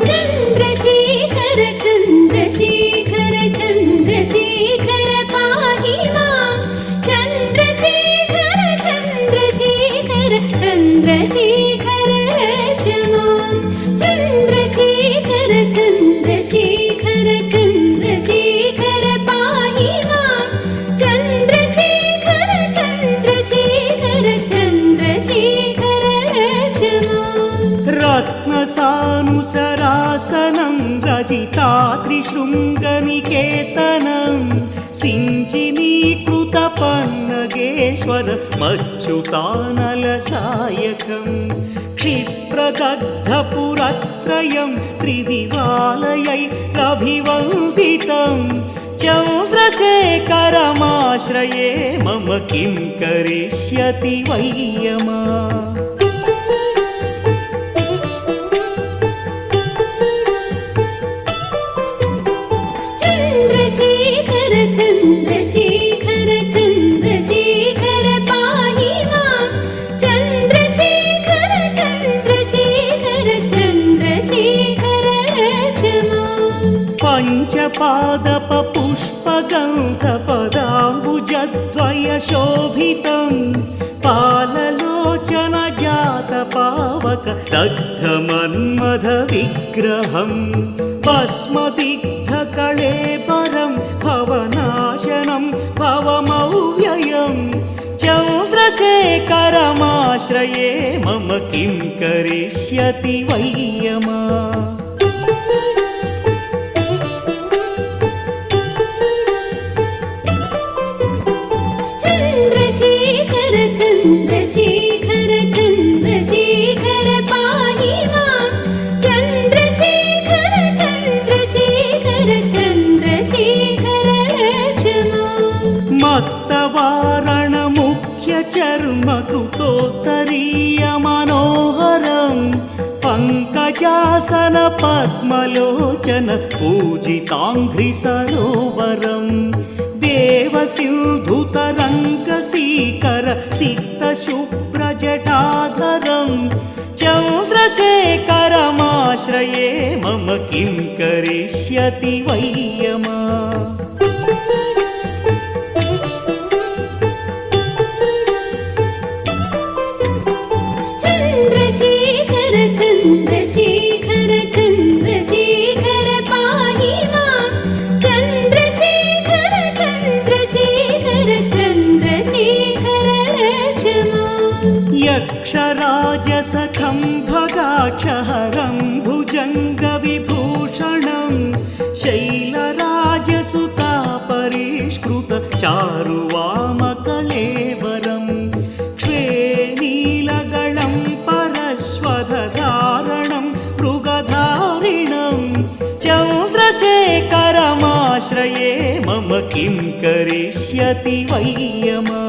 चन्द्रशेखर चन्द्रशेखर चन्द्रशेखर पाहि मां चन्द्रशेखर चन्द्रशेखर चन्द्रशेखर रक्ष मां चन्द्रशेखर चन्द्रशेखर चन्द्रशेखर पाहि मां चन्द्रशेखर चन्द्रशेखर चन्द्रशेखर रक्ष मां रत्नसानुसरासनं रजितात्रिशृङ्गनिकेतनं सिञ्चिनीकृतपन्नगेश्वर मच्युतानलसायकं क्षिप्रदग्धपुरत्रयं त्रिदिवालयैरभिवन्दितं चन्द्रशेखरमाश्रये मम किं करिष्यति वै यमा चन्द्रशेखर चन्द्रशेखर चन्द्रशेखर पाहि मां चन्द्रशेखर चन्द्रशेखर चन्द्रशेखर रक्ष मां पञ्चपादपपुष्पगन्धपदाम्बुजद्वयशोभितं पाललोचनजातपावक दग्धमन्मथविग्रहं भस्मदिग्धकळेबरं भवनाशनं भवमव्ययं चन्द्रशेखरमाश्रये मम किं करिष्यति वै यमा चन्द्रशेखर चन्द्रशेखर चन्द्रशेखर पाहि मां चन्द्रशेखर चन्द्रशेखर चन्द्रशेखर रक्ष मां मत्तवारणमुख्यचर्मकृतोत्तरीयमनोहरं पङ्कजासन पद्मलोचन पूजिताङ्घ्रिसरोवरं देवसिन्धुतरङ्गसीकर सिक्तशुभ्रजटाधरं चन्द्रशेखरमाश्रये मम किं करिष्यति वै यमा चन्द्रशेखर चन्द्रशेखर चन्द्रशेखर पाहि मां चन्द्रशेखर चन्द्रशेखर चन्द्रशेखर रक्ष मां यक्षराजसखं भगाक्षहरं भुजङ्गविभूषणं शैलराजसुतापरिष्कृत चारुवामकलेवरं क्ष्वेनीलगलं परश्वधारणं मृगधारिणं चन्द्रशेखरमाश्रये मम किं करिष्यति वै यमा